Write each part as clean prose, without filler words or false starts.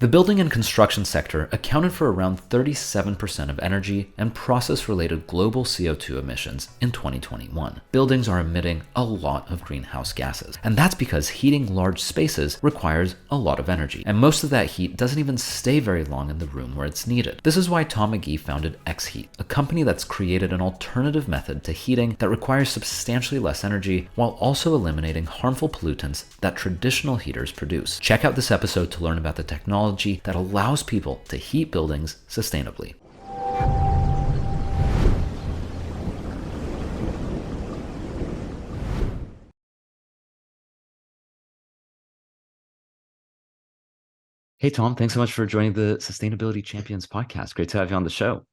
The building and construction sector accounted for around 37% of energy and process-related global CO2 emissions in 2021. Buildings are emitting a lot of greenhouse gases, and that's because heating large spaces requires a lot of energy, and most of that heat doesn't even stay very long in the room where it's needed. This is why Tom McGee founded X-Heat, a company that's created an alternative method to heating that requires substantially less energy while also eliminating harmful pollutants that traditional heaters produce. Check out this episode to learn about the technology that allows people to heat buildings sustainably. Hey, Tom, thanks so much for joining the Sustainability Champions podcast. Great to have you on the show.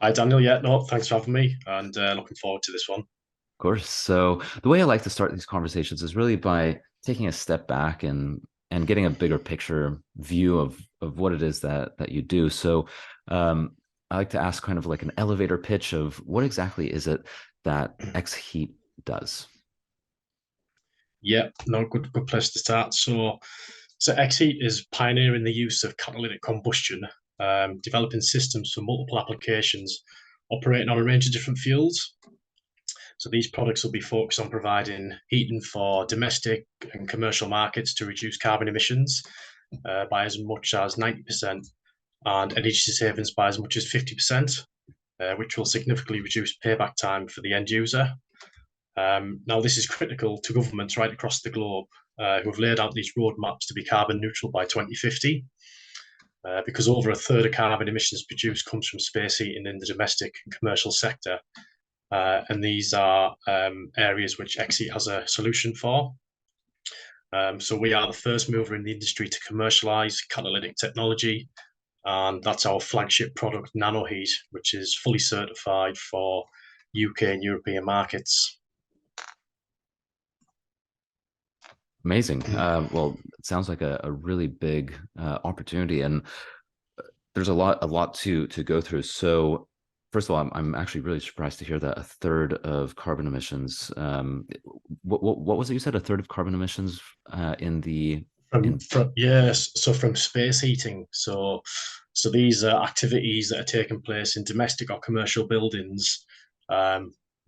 Hi, Daniel. Yeah, no, thanks for having me, and looking forward to this one. Of course. So the way I like to start these conversations is really by taking a step back and getting a bigger picture view of what it is that you do. So I like to ask kind of like an elevator pitch of what exactly is it that X-Heat does? Yeah, no, good place to start. So X-Heat is pioneering the use of catalytic combustion, developing systems for multiple applications, operating on a range of different fuels. So these products will be focused on providing heating for domestic and commercial markets to reduce carbon emissions by as much as 90% and energy savings by as much as 50%, which will significantly reduce payback time for the end user. Now, this is critical to governments right across the globe who have laid out these roadmaps to be carbon neutral by 2050, because over a third of carbon emissions produced comes from space heating in the domestic and commercial sector. And these are areas which X-Heat has a solution for. So we are the first mover in the industry to commercialize catalytic technology, and that's our flagship product, Nano-Heat, which is fully certified for UK and European markets. Amazing. Well, it sounds like a really big opportunity, and there's a lot to go through. So, first of all, I'm actually really surprised to hear that a third of carbon emissions. What was it you said? A third of carbon emissions in the in. From yes, so from space heating. So these are activities that are taking place in domestic or commercial buildings,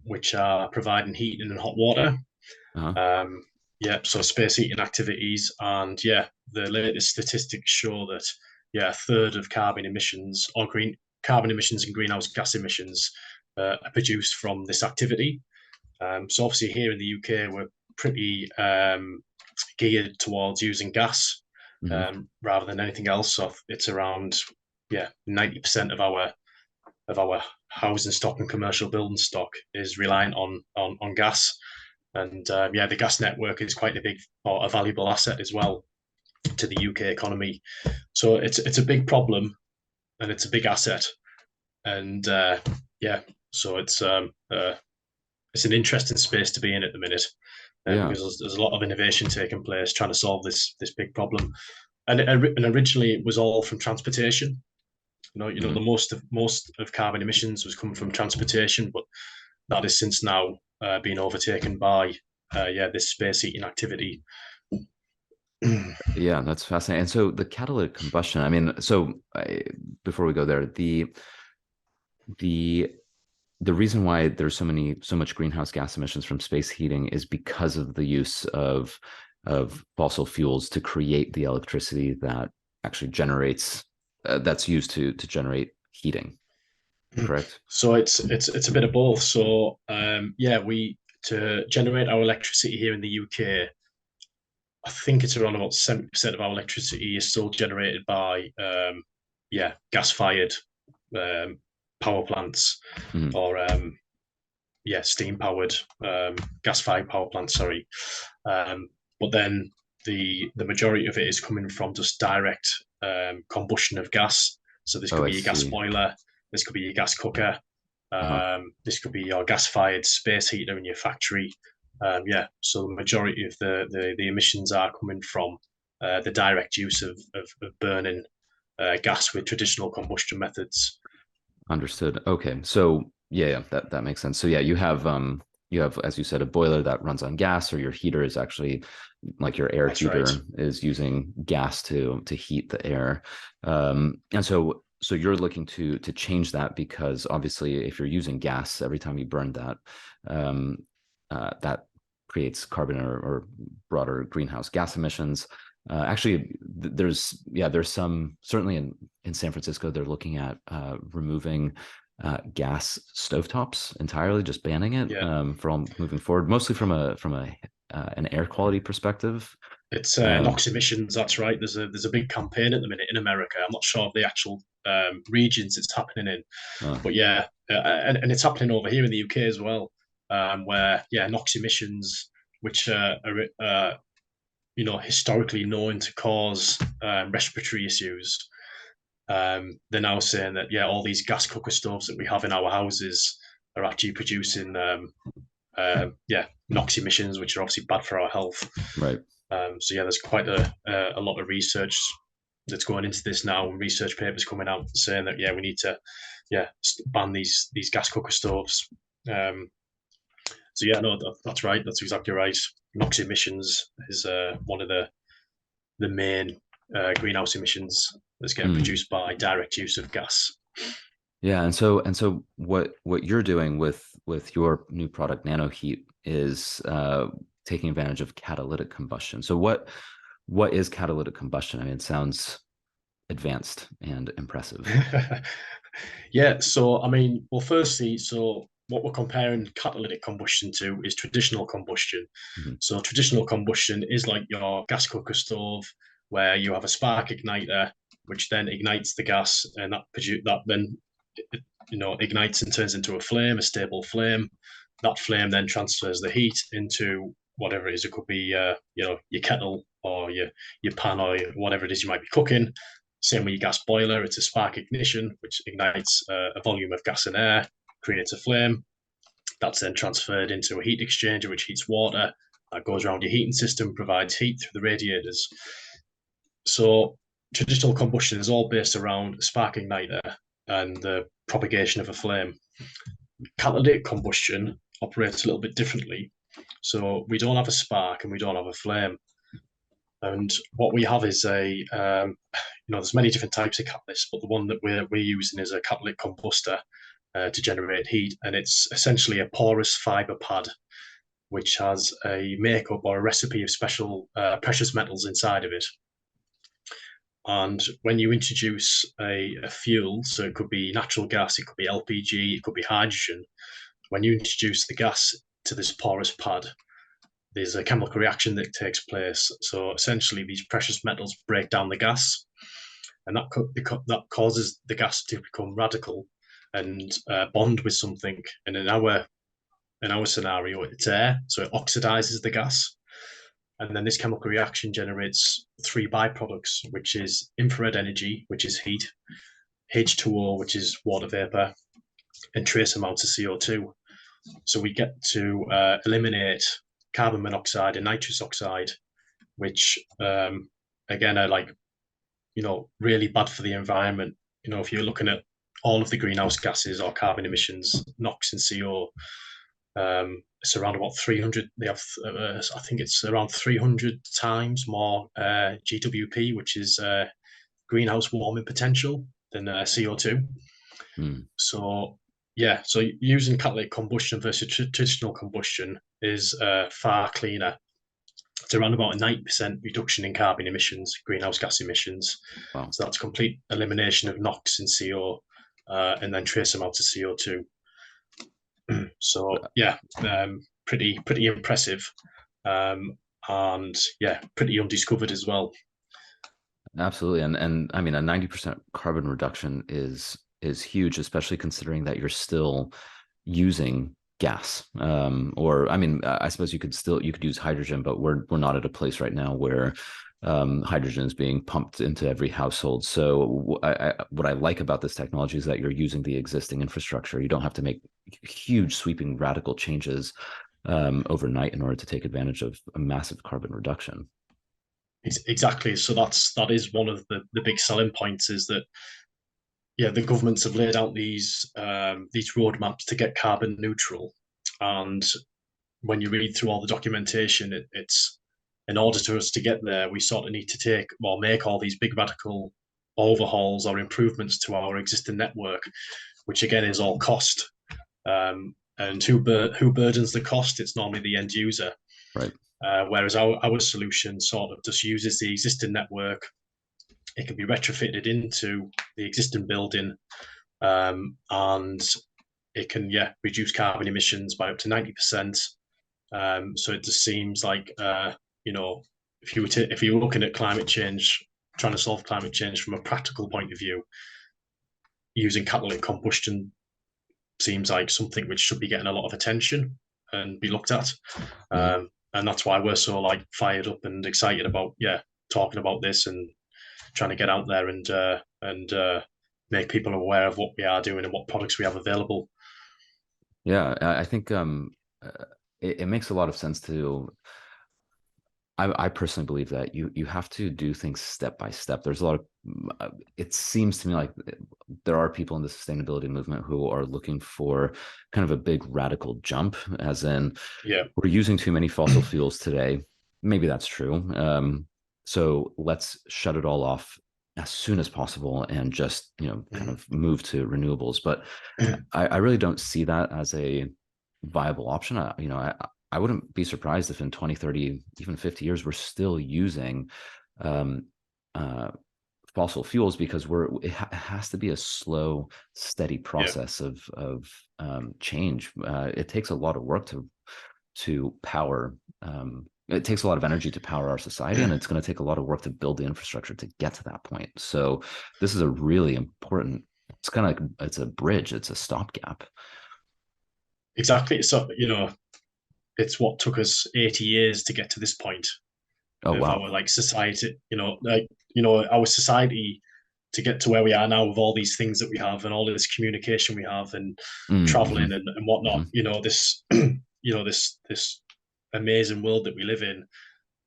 which are providing heating and hot water. Uh-huh. Yeah, so space heating activities, and yeah, the latest statistics show that yeah, a third of carbon emissions or green carbon emissions and greenhouse gas emissions are produced from this activity. So obviously here in the UK, we're pretty geared towards using gas Hmm. rather than anything else. So it's around yeah 90% of our housing stock and commercial building stock is reliant on gas. And yeah, the gas network is quite a big or a valuable asset as well to the UK economy. So it's a big problem and it's a big asset. And yeah, so it's an interesting space to be in at the minute, Yeah. because there's a lot of innovation taking place trying to solve this big problem. And originally it was all from transportation. The Hmm. most of carbon emissions was coming from transportation, but that is since now being overtaken by yeah this space heating activity. Yeah, that's fascinating. And so the catalytic combustion, I mean, before we go there, the the reason why there's so much greenhouse gas emissions from space heating is because of the use of fossil fuels to create the electricity that actually generates that's used to generate heating, correct? So it's a bit of both. So yeah, we to generate our electricity here in the UK, I think it's around about 70% of our electricity is still generated by yeah gas fired um, power plants Mhm. or yeah steam powered gas fired power plants. Sorry, but then the majority of it is coming from just direct combustion of gas. So this Oh, could I be your gas see. boiler, this could be your gas cooker, Uh-huh. this could be your gas fired space heater in your factory. Yeah, so the majority of the emissions are coming from the direct use of burning gas with traditional combustion methods. Understood. Okay. So yeah, that makes sense. So yeah, you have, as you said, a boiler that runs on gas, or your heater is actually like your air That's right. heater is using gas to heat the air. And so you're looking to change that, because obviously if you're using gas every time you burn that, that creates carbon or broader greenhouse gas emissions. Actually, there's some, certainly in San Francisco, they're looking at removing gas stovetops entirely, just banning it Yeah. for all moving forward, mostly from a an air quality perspective. It's Um, NOx emissions. That's right. There's a big campaign at the minute in America. I'm not sure of the actual regions it's happening in, uh, but yeah, and it's happening over here in the UK as well, where yeah, NOx emissions, which are historically known to cause respiratory issues. They're now saying that yeah, all these gas cooker stoves that we have in our houses are actually producing yeah, NOx emissions, which are obviously bad for our health. right. So yeah, there's quite a lot of research that's going into this now, and research papers coming out saying that yeah, we need to yeah ban these gas cooker stoves. Um, so yeah, no, that's right. That's exactly right. NOx emissions is one of the main greenhouse emissions that's getting Mm. produced by direct use of gas. Yeah, and so what you're doing with your new product, Nano-Heat, is taking advantage of catalytic combustion. So what is catalytic combustion? I mean, it sounds advanced and impressive. Yeah, so I mean, well, firstly, so what we're comparing catalytic combustion to is traditional combustion. Mhm. So traditional combustion is like your gas cooker stove, where you have a spark igniter, which then ignites the gas, and that then ignites and turns into a flame, a stable flame. That flame then transfers the heat into whatever it is. It could be your kettle or your pan or whatever it is you might be cooking. Same with your gas boiler, it's a spark ignition, which ignites a volume of gas and air, creates a flame. That's then transferred into a heat exchanger, which heats water. That goes around your heating system, provides heat through the radiators. So traditional combustion is all based around a spark igniter and the propagation of a flame. Catalytic combustion operates a little bit differently. So we don't have a spark and we don't have a flame. And what we have is there's many different types of catalysts, but the one that we're using is a catalytic combustor to generate heat, and it's essentially a porous fiber pad which has a makeup or a recipe of special precious metals inside of it. And when you introduce a fuel, so it could be natural gas, it could be LPG, it could be hydrogen, when you introduce the gas to this porous pad, there's a chemical reaction that takes place. So essentially, these precious metals break down the gas, and that causes the gas to become radical and bond with something. And in our scenario, it's air, so it oxidizes the gas. And then this chemical reaction generates three byproducts, which is infrared energy, which is heat, H2O, which is water vapor, and trace amounts of CO2. So we get to eliminate carbon monoxide and nitrous oxide, which again are like really bad for the environment. If you're looking at all of the greenhouse gases or carbon emissions, NOx and CO, it's around about 300. They have, I think it's around 300 times more GWP, which is greenhouse warming potential than CO2. Mm. So yeah, so using catalytic combustion versus traditional combustion is far cleaner. It's around about a 90% reduction in carbon emissions, greenhouse gas emissions. Wow. So that's complete elimination of NOx and CO, and then trace amounts of CO2. So yeah, pretty impressive, and yeah, pretty undiscovered as well. Absolutely. And I mean, a 90% carbon reduction is huge, especially considering that you're still using gas. Or I mean, I suppose you could use hydrogen, but we're not at a place right now where hydrogen is being pumped into every household. So what I like about this technology is that you're using the existing infrastructure. You don't have to make huge, sweeping, radical changes overnight in order to take advantage of a massive carbon reduction. Exactly. So that is one of the big selling points is that yeah, the governments have laid out these roadmaps to get carbon neutral, and when you read through all the documentation, it's in order for us to get there, we sort of need to take or make all these big radical overhauls or improvements to our existing network, which again is all cost. And who burdens the cost? It's normally the end user. Right. Whereas our solution sort of just uses the existing network. It can be retrofitted into the existing building, and it can reduce carbon emissions by up to 90%. So it just seems like if you were looking at climate change, trying to solve climate change from a practical point of view, using catalytic combustion seems like something which should be getting a lot of attention and be looked at. Yeah. And that's why we're so like fired up and excited about talking about this and trying to get out there and make people aware of what we are doing and what products we have available. Yeah, I think it makes a lot of sense to. I personally believe that you have to do things step by step. There's a lot of. It seems to me like there are people in the sustainability movement who are looking for kind of a big radical jump, as in, we're using too many fossil fuels today. Maybe that's true. So let's shut it all off as soon as possible and just kind of move to renewables. But I really don't see that as a viable option. I wouldn't be surprised if in 20, 30, even 50 years, we're still using fossil fuels, because it has to be a slow, steady process of change. It takes a lot of work to power. It takes a lot of energy to power our society, and it's going to take a lot of work to build the infrastructure to get to that point. So this is a really important. It's kind of like it's a bridge. It's a stopgap. Exactly. So it's what took us 80 years to get to this point Oh, of wow. our society. Our society to get to where we are now with all these things that we have and all of this communication we have and Mm-hmm. traveling and whatnot. Mm-hmm. This this amazing world that we live in.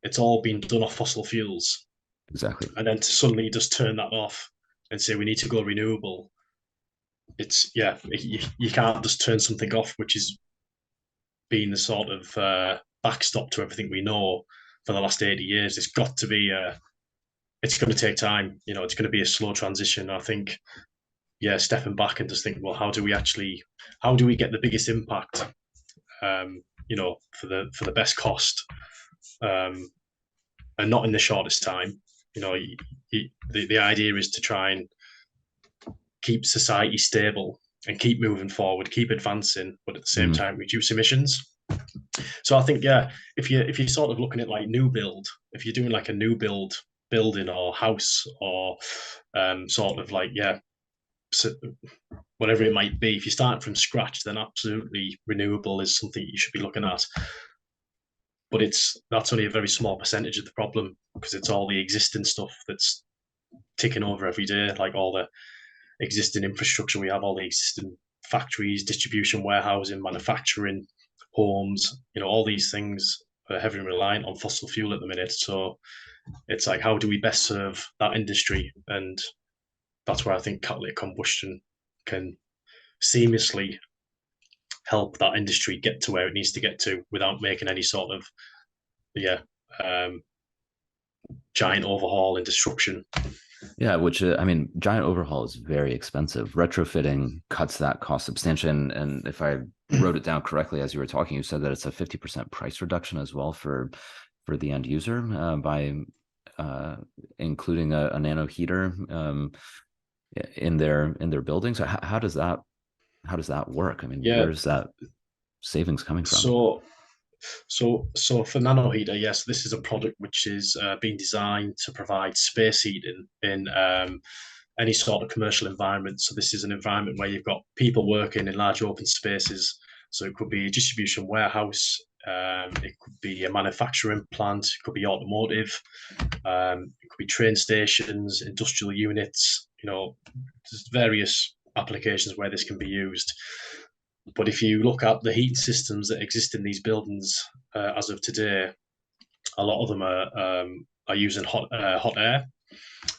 It's all been done off fossil fuels, Exactly. and then to suddenly just turn that off and say we need to go renewable. It's you can't just turn something off, which is been the sort of backstop to everything we know for the last 80 years. It's got to be, it's going to take time. It's going to be a slow transition. I think, stepping back and just think, well, how do we get the biggest impact, for the best cost, and not in the shortest time. The idea is to try and keep society stable and keep moving forward, keep advancing, but at the same Mm-hmm. time reduce emissions. So I think if you're sort of looking at like new build, if you're doing like a new building or house or sort of like whatever it might be, if you start from scratch, then absolutely renewable is something you should be looking at. But that's only a very small percentage of the problem, because it's all the existing stuff that's ticking over every day, like all the existing infrastructure we have, all the existing factories, distribution, warehousing, manufacturing, homes, all these things are heavily reliant on fossil fuel at the minute. So it's like, how do we best serve that industry? And that's where I think catalytic combustion can seamlessly help that industry get to where it needs to get to without making any sort of um, giant overhaul and disruption. Yeah, which I mean, giant overhaul is very expensive. Retrofitting cuts that cost substantially. And if I wrote it down correctly as you were talking, you said that it's a 50% price reduction as well for the end user, by including a nano heater in their buildings. How does that work? I mean, Yeah. where's that savings coming from? So for Nano-Heat, yes, this is a product which is being designed to provide space heating in any sort of commercial environment. So this is an environment where you've got people working in large open spaces. So it could be a distribution warehouse, it could be a manufacturing plant, it could be automotive, it could be train stations, industrial units. There's various applications where this can be used. But if you look at the heating systems that exist in these buildings as of today, a lot of them are using hot air,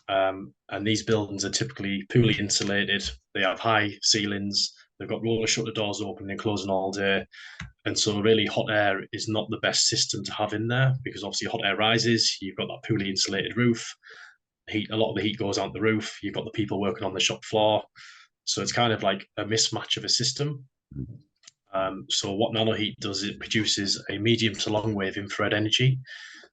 and these buildings are typically poorly insulated. They have high ceilings, They've got roller shutter doors open and closing all day. And so really hot air is not the best system to have in there because obviously hot air rises, you've got that poorly insulated roof, heat, a lot of the heat goes out the roof, you've got the people working on the shop floor. So it's kind of like a mismatch of a system. So what Nano-Heat does, it produces a medium to long wave infrared energy.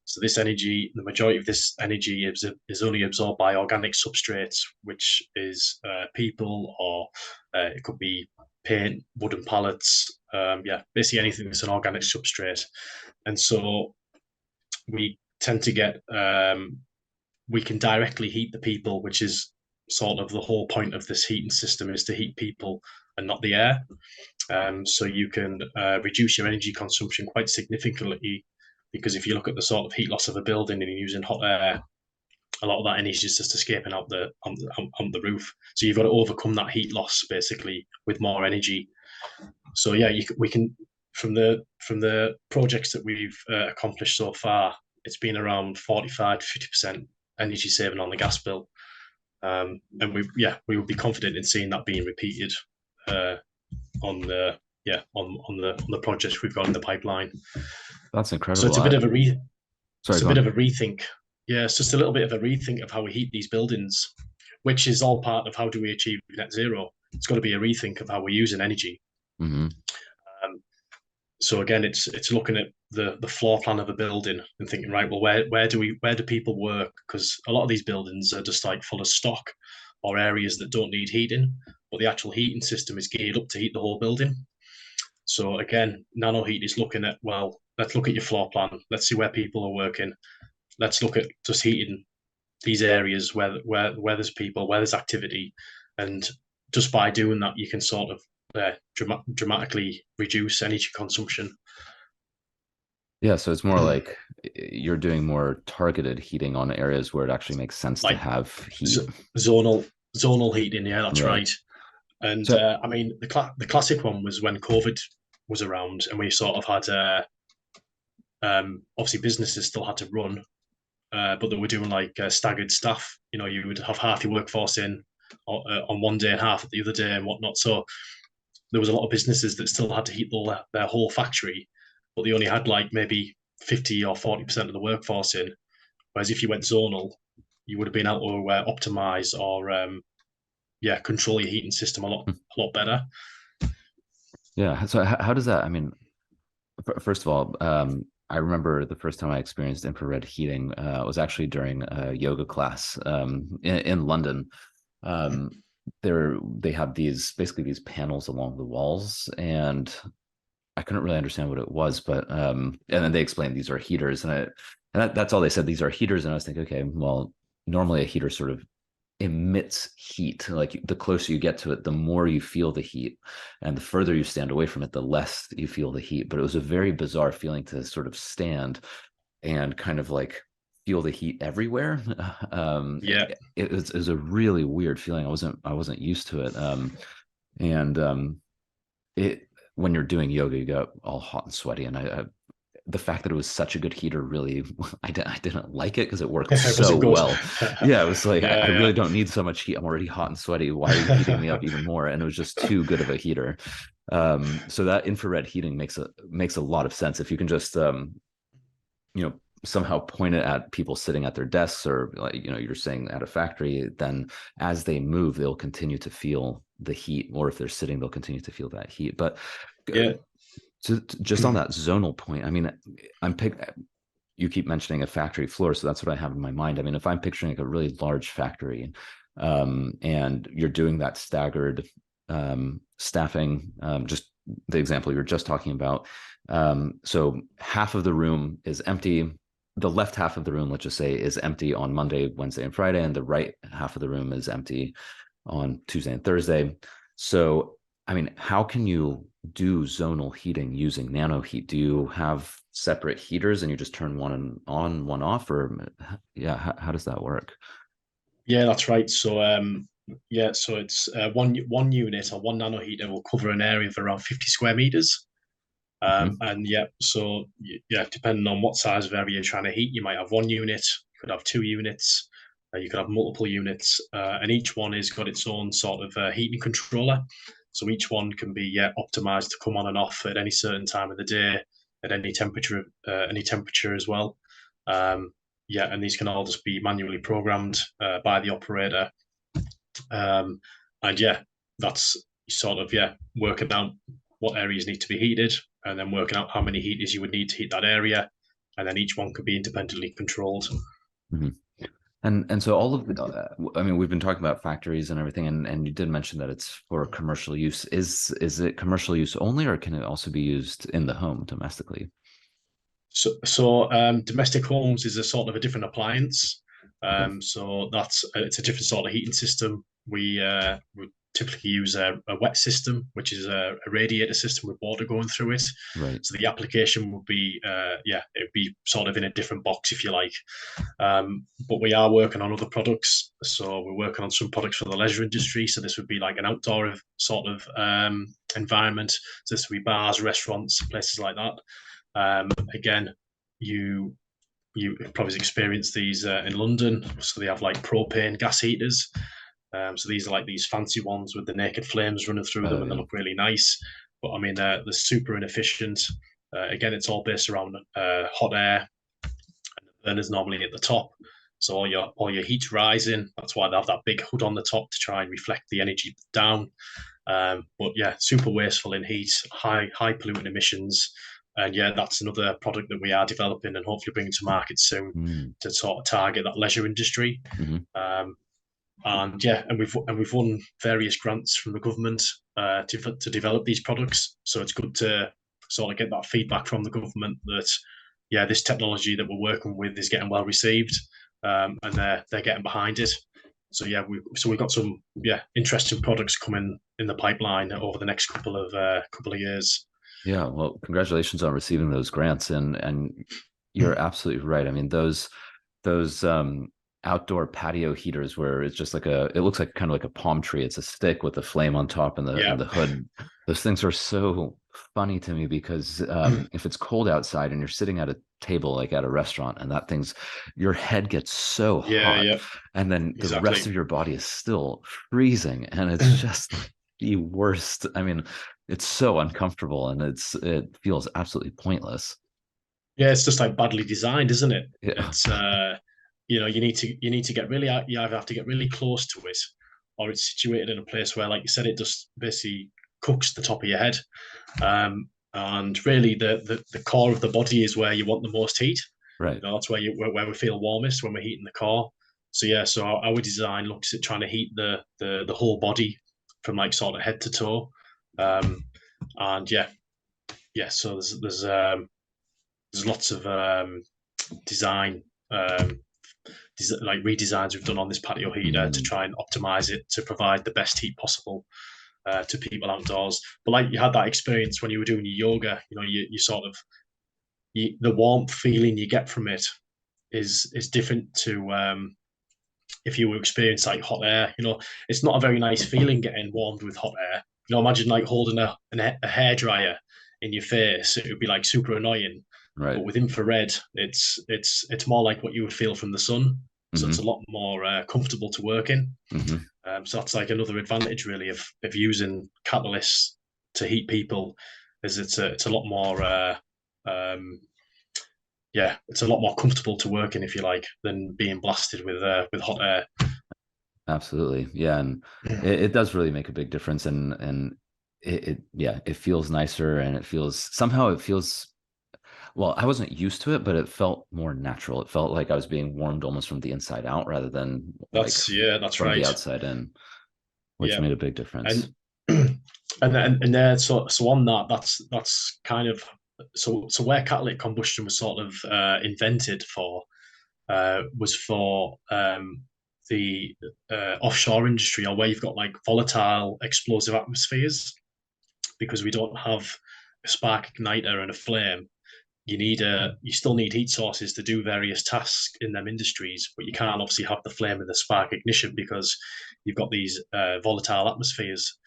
So this energy, the majority of this energy is only absorbed by organic substrates, which is people, or it could be paint, wooden pallets, basically anything that's an organic substrate. And so we tend to get, we can directly heat the people, which is sort of the whole point of this heating system, is to heat people and not the air. So you can reduce your energy consumption quite significantly, because if you look at the sort of heat loss of a building and you're using hot air, a lot of that energy is just escaping out on the roof. So you've got to overcome that heat loss basically with more energy. So yeah, we can, from the projects that we've accomplished so far, it's been around 45 to 50% energy saving on the gas bill. And we would be confident in seeing that being repeated on the projects we've got in the pipeline. That's So incredible. it's a bit of a Sorry, it's a go bit on. of a rethink. Yeah, it's just a little bit of a rethink of how we heat these buildings, which is all part of how do we achieve net zero. It's got to be a rethink of how we're using energy. Mm-hmm. Um, so again, it's looking at the floor plan of a building and thinking, right, well, where do people work? Because a lot of these buildings are just like full of stock or areas that don't need heating, but the actual heating system is geared up to heat the whole building. So again, Nano-Heat is looking at, well, let's look at your floor plan. Let's see where people are working. Let's look at just heating these areas where there's people, where there's activity, and just by doing that, you can sort of dramatically reduce energy consumption. Yeah, so it's more like you're doing more targeted heating on areas where it actually makes sense to Like have heat. zonal zonal heating, yeah, that's Right. right. And So, I mean, the classic one was when COVID was around, and we sort of had obviously businesses still had to run, but they were doing like staggered staff. You know, you would have half your workforce in on one day and half at the other day and whatnot. So there was a lot of businesses that still had to heat their whole factory, but they only had like maybe 50 or 40% of the workforce in. Whereas if you went zonal, you would have been able to optimize or control your heating system a lot better. yeah. So how does that, I mean, first of all, I remember the first time I experienced infrared heating was actually during a yoga class in London. Um, they have these basically these panels along the walls, and I couldn't really understand what it was, but and then they explained these are heaters, and that's all they said. These are heaters, and I was thinking, okay, well, normally a heater sort of emits heat. Like the closer you get to it, the more you feel the heat, and the further you stand away from it, the less you feel the heat. But it was a very bizarre feeling to sort of stand and kind of like feel the heat everywhere. Yeah, It was a really weird feeling. I wasn't used to it. And it when you're doing yoga, you get all hot and sweaty, and I the fact that it was such a good heater really I didn't like it because it worked it so wasn't good. well. Yeah, it was like I Yeah, really don't need so much heat. I'm already hot and sweaty. Why are you heating me up even more? And it was just too good of a heater. So that infrared heating makes a lot of sense if you can just somehow point it at people sitting at their desks, or like you're saying at a factory, then as they move they'll continue to feel the heat, or if they're sitting they'll continue to feel that heat. But yeah. just on that zonal point, I mean, you keep mentioning a factory floor, so that's what I have in my mind. I mean, if I'm picturing like a really large factory, and you're doing that staggered staffing, just the example you were just talking about, so half of the room is empty. The left half of the room, let's just say, is empty on Monday, Wednesday, and Friday, and the right half of the room is empty on Tuesday and Thursday. So, I mean, how can you do zonal heating using Nano-Heat? Do you have separate heaters and you just turn one on, one off, or yeah, how does that work? Yeah, that's right. So so it's one unit or one nano heater will cover an area of around 50 square meters. Mm-hmm. And yeah, so yeah, depending on what size of area you're trying to heat, you might have one unit, you could have two units, you could have multiple units, and each one has got its own sort of heating controller. So each one can be optimized to come on and off at any certain time of the day, at any temperature as well. And these can all just be manually programmed by the operator. And that's sort of working out what areas need to be heated, and then working out how many heaters you would need to heat that area, and then each one could be independently controlled. Mm-hmm. And so all of the, I mean, we've been talking about factories and everything, and you did mention that it's for commercial use. Is it commercial use only, or can it also be used in the home domestically? So domestic homes is a sort of a different appliance. Okay. So it's a different sort of heating system. We typically use a wet system, which is a radiator system with water going through it. Right. So the application would be it'd be sort of in a different box, if you like. But we are working on other products. So we're working on some products for the leisure industry. So this would be like an outdoor sort of environment. So this would be bars, restaurants, places like that. Again, you probably experienced these in London. So they have like propane gas heaters. So these are like these fancy ones with the naked flames running through them, Oh and they yeah. look really nice. But I mean, they're super inefficient. Again, it's all based around hot air, and the burner's normally at the top. So all your heat's rising. That's why they have that big hood on the top to try and reflect the energy down. But super wasteful in heat, high pollutant emissions. And that's another product that we are developing and hopefully bringing to market soon Mm. to sort of target that leisure industry. Mm-hmm. And we've won various grants from the government to develop these products. So it's good to sort of get that feedback from the government that this technology that we're working with is getting well received, and they're getting behind it. So we've got some interesting products coming in the pipeline over the next couple of years. Yeah, well, congratulations on receiving those grants, and you're absolutely right. I mean, those outdoor patio heaters where it's just like it looks like kind of like a palm tree. It's a stick with a flame on top and Yeah, the hood. Those things are so funny to me because if it's cold outside and you're sitting at a table like at a restaurant and your head gets so yeah, hot, yeah, and then the rest exactly. of your body is still freezing, and it's just the worst. I mean, it's so uncomfortable and it feels absolutely pointless. Yeah, it's just like badly designed, isn't it? Yeah. It's you need to get really you either have to get really close to it, or it's situated in a place where, like you said, it just basically cooks the top of your head. And really, the core of the body is where you want the most heat. Right. That's where we feel warmest when we're heating the core. So our design looks at trying to heat the whole body from like sort of head to toe. And so there's lots of design, like redesigns we've done on this patio heater to Mm. try and optimize it to provide the best heat possible to people outdoors. But like you had that experience when you were doing your yoga, you sort of the warmth feeling you get from it is different to if you experience like hot air. It's not a very nice feeling getting warmed with hot air. Imagine like holding a hairdryer in your face. It would be like super annoying. Right. But with infrared, it's more like what you would feel from the sun. So it's a Mm-hmm. lot more comfortable to work in. Mm-hmm. So that's like another advantage really of using catalysts to heat people, is it's a lot more it's a lot more comfortable to work in, if you like, than being blasted with hot air. Absolutely. Yeah. And it does really make a big difference. And it feels nicer and it feels, well, I wasn't used to it, but it felt more natural. It felt like I was being warmed almost from the inside out rather than like That's from the right. outside in, which Yeah, made a big difference. and and there so on that that's kind of so where catalytic combustion was sort of invented for was for the offshore industry, or where you've got like volatile explosive atmospheres, because we don't have a spark igniter and a flame. You still need heat sources to do various tasks in them industries, but you can't obviously have the flame and the spark ignition because you've got these volatile atmospheres.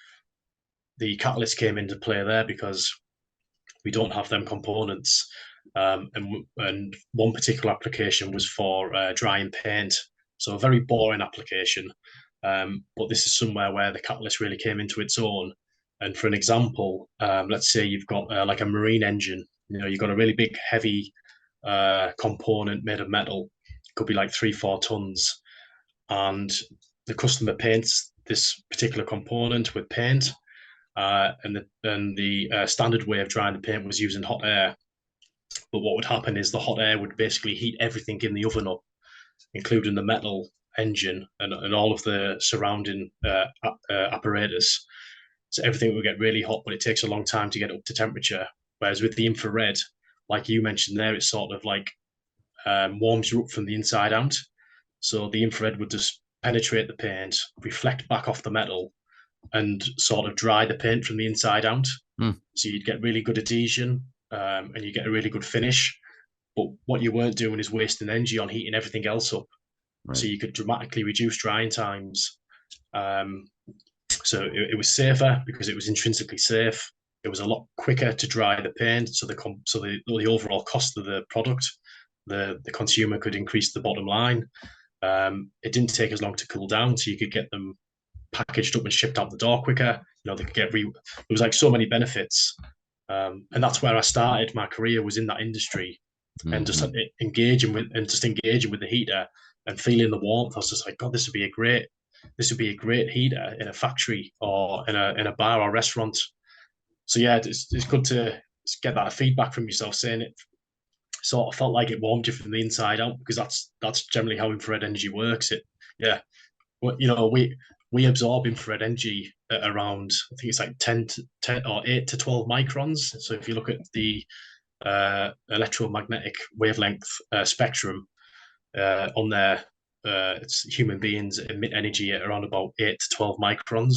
The catalyst came into play there because we don't have them components. And one particular application was for drying paint. So a very boring application. But this is somewhere where the catalyst really came into its own. And for an example, let's say you've got like a marine engine. You've got a really big, heavy component made of metal. It could be like 3-4 tons, and the customer paints this particular component with paint. And the standard way of drying the paint was using hot air. But what would happen is the hot air would basically heat everything in the oven up, including the metal engine and all of the surrounding apparatus. So everything will get really hot, but it takes a long time to get up to temperature. Whereas with the infrared, like you mentioned there, it's sort of like warms you up from the inside out. So the infrared would just penetrate the paint, reflect back off the metal, and sort of dry the paint from the inside out. So you'd get really good adhesion, and you get a really good finish. But what you weren't doing is wasting energy on heating everything else up. Right. So you could dramatically reduce drying times. So it was safer because it was intrinsically safe. It was a lot quicker to dry the paint, so the overall cost of the product, the consumer could increase the bottom line. It didn't take as long to cool down, so you could get them packaged up and shipped out the door quicker. They could get There was like so many benefits, and that's where I started my career, was in that industry, and just engaging with the heater and feeling the warmth. I was just like, God, this would be a great heater in a factory or in a bar or restaurant. So yeah, it's good to get that feedback from yourself, saying it sort of felt like it warmed you from the inside out, because that's generally how infrared energy works. Yeah, we absorb infrared energy at around, I think it's like 10 or 8 to 12 microns. So if you look at the electromagnetic wavelength spectrum on there, it's human beings emit energy at around about 8 to 12 microns.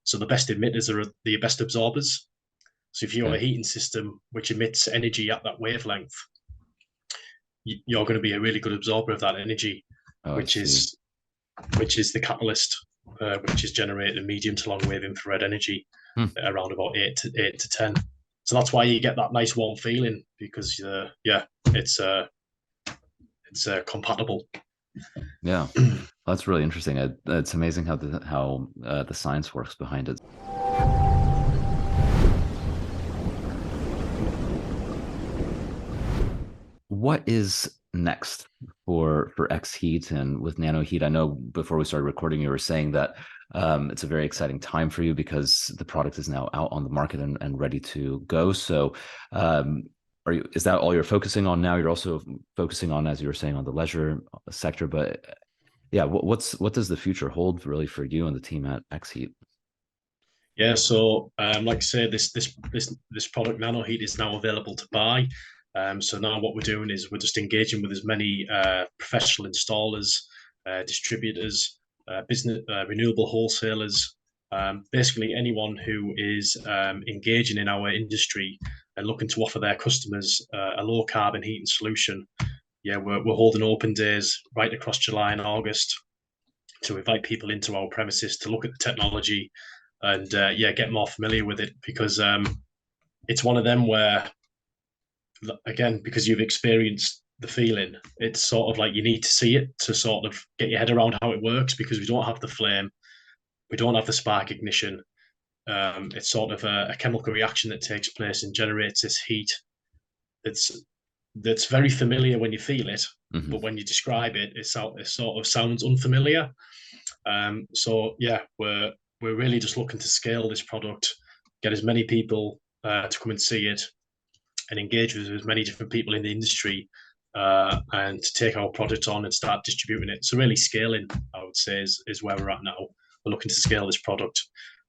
So the best emitters are the best absorbers. So if you have a heating system which emits energy at that wavelength, you're going to be a really good absorber of that energy, which is the catalyst, which is generating medium to long wave infrared energy at around about 8 to 10. So that's why you get that nice warm feeling, because it's compatible. Yeah, that's really interesting. It's amazing how the science works behind it. What is next for X-Heat and with Nano-Heat? I know before we started recording, you were saying that it's a very exciting time for you because the product is now out on the market and ready to go. So is that all you're focusing on now? You're also focusing on, as you were saying, on the leisure sector, but yeah, what does the future hold really for you and the team at X-Heat? Yeah, so like I say, this product Nano-Heat is now available to buy. So now what we're doing is we're just engaging with as many professional installers, distributors, business, renewable wholesalers, basically anyone who is engaging in our industry and looking to offer their customers a low carbon heating solution. Yeah, we're holding open days right across July and August to invite people into our premises to look at the technology and get more familiar with it, because it's one of them where, again, because you've experienced the feeling, it's sort of like you need to see it to sort of get your head around how it works, because we don't have the flame, we don't have the spark ignition. It's sort of a chemical reaction that takes place and generates this heat. That's very familiar when you feel it, but when you describe it, it sort of sounds unfamiliar. So yeah, we're really just looking to scale this product, get as many people to come and see it, and engage with as many different people in the industry, and to take our product on and start distributing it. So really scaling, I would say, is where we're at now. We're looking to scale this product.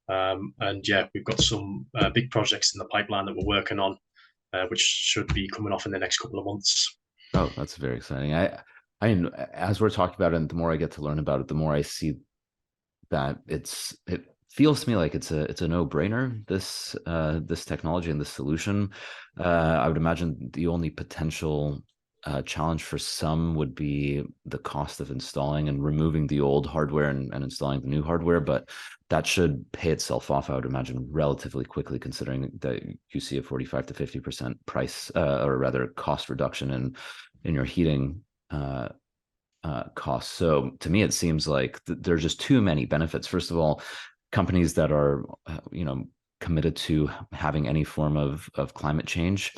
And yeah, we've got some big projects in the pipeline that we're working on, which should be coming off in the next couple of months. Oh, that's very exciting. I as we're talking about it, and the more I get to learn about it, the more I see that it feels to me like it's a no-brainer, this technology and this solution. I would imagine the only potential challenge for some would be the cost of installing and removing the old hardware and installing the new hardware, but that should pay itself off, I would imagine, relatively quickly, considering that you see a 45 to 50% price, or rather cost reduction in your heating costs. So to me, it seems like there's just too many benefits. First of all, companies that are committed to having any form of climate change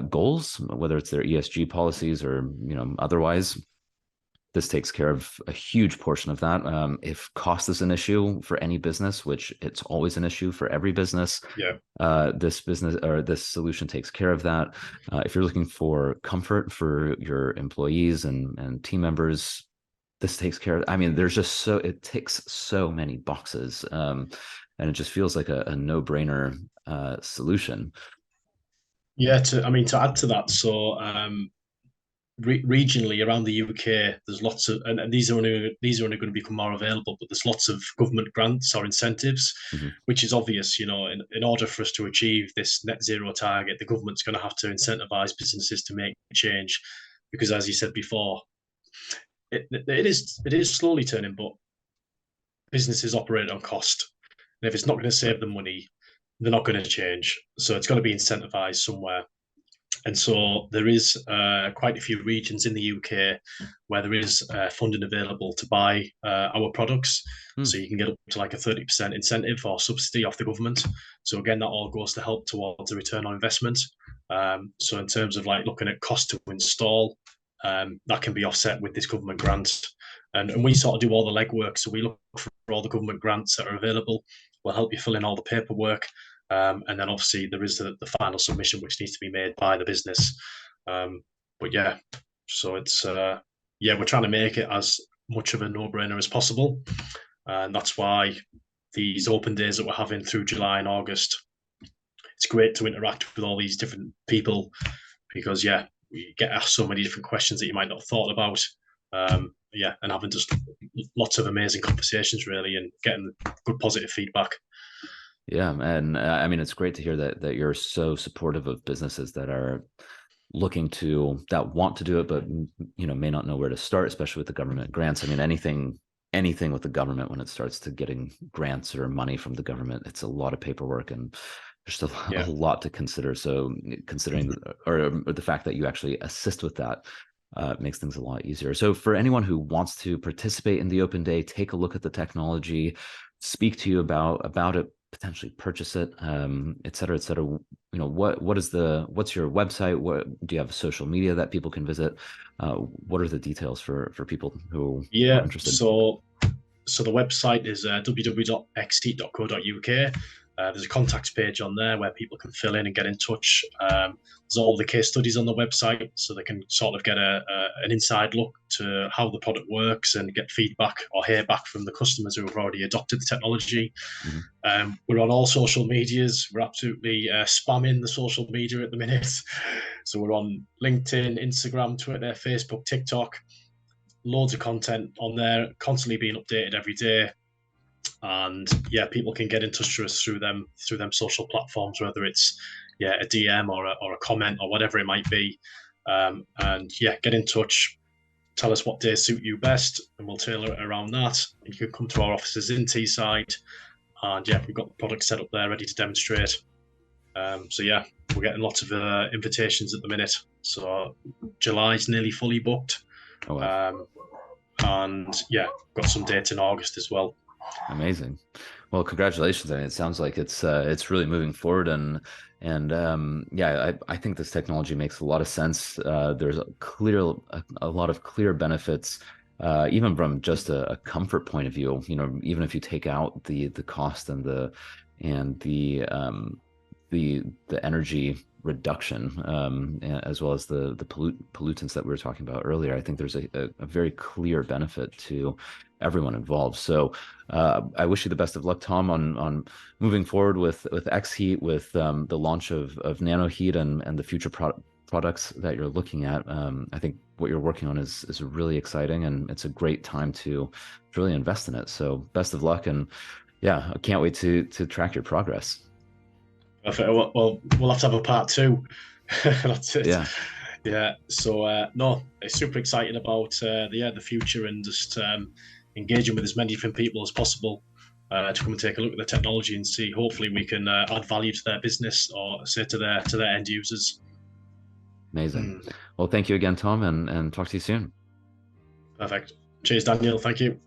goals, whether it's their ESG policies or otherwise. This takes care of a huge portion of that. If cost is an issue for any business, which it's always an issue for every business, this business or this solution takes care of that. If you're looking for comfort for your employees and team members, this takes care of. I mean, it ticks so many boxes, and it just feels like a no-brainer solution. Yeah, to add to that, so regionally around the UK, there's lots of, and these are only going to become more available, but there's lots of government grants or incentives, which is obvious. In order for us to achieve this net zero target, the government's going to have to incentivize businesses to make change, because as you said before, it is slowly turning, but businesses operate on cost, and if it's not going to save them money, they're not going to change. So it's got to be incentivized somewhere. And so there is quite a few regions in the UK where there is funding available to buy our products. So you can get up to like a 30% incentive or subsidy off the government. So again, that all goes to help towards a return on investment. So in terms of like looking at cost to install, that can be offset with this government grant. And we sort of do all the legwork. So we look for all the government grants that are available. We'll help you fill in all the paperwork. And then obviously there is the final submission, which needs to be made by the business. But yeah, so it's, we're trying to make it as much of a no-brainer as possible. And that's why these open days that we're having through July and August, it's great to interact with all these different people, because we get asked so many different questions that you might not have thought about. And having just lots of amazing conversations really, and getting good positive feedback. Yeah, and I mean, it's great to hear that you're so supportive of businesses that are that want to do it, but may not know where to start, especially with the government grants. I mean, anything with the government, when it starts to getting grants or money from the government, it's a lot of paperwork and there's still a lot to consider. So considering the fact that you actually assist with that makes things a lot easier. So for anyone who wants to participate in the open day, take a look at the technology, speak to you about it, potentially purchase it, et cetera, et cetera. What's your website? What do you have social media that people can visit? What are the details for people who are interested? So the website is www.xheat.co.uk. There's a contacts page on there where people can fill in and get in touch. There's all the case studies on the website, so they can sort of get an inside look to how the product works and get feedback or hear back from the customers who have already adopted the technology. We're on all social medias. We're absolutely spamming the social media at the minute. So we're on LinkedIn, Instagram, Twitter, Facebook, TikTok. Loads of content on there, constantly being updated every day. And people can get in touch with us through them social platforms, whether it's a DM or a comment or whatever it might be. Get in touch, tell us what days suit you best, and we'll tailor it around that. And you can come to our offices in Teesside, and we've got the product set up there ready to demonstrate. We're getting lots of invitations at the minute. So July's nearly fully booked. Oh, wow. Got some dates in August as well. Amazing. Well, congratulations. I mean, it sounds like it's really moving forward, and I think this technology makes a lot of sense. There's a lot of clear benefits, even from just a comfort point of view. Even if you take out the cost and the energy reduction, as well as the pollutants that we were talking about earlier, I think there's a very clear benefit to everyone involved. So I wish you the best of luck, Tom, on moving forward with X-Heat, with the launch of Nano-Heat and the future products that you're looking at. I think what you're working on is really exciting, and it's a great time to really invest in it. So best of luck, and I can't wait to track your progress. Perfect. Well, we'll have to have a part two. That's it. Yeah. So it's super exciting about the future, and just engaging with as many different people as possible to come and take a look at the technology and see. Hopefully, we can add value to their business, or say to their end users. Amazing. Well, thank you again, Tom, and talk to you soon. Perfect. Cheers, Daniel. Thank you.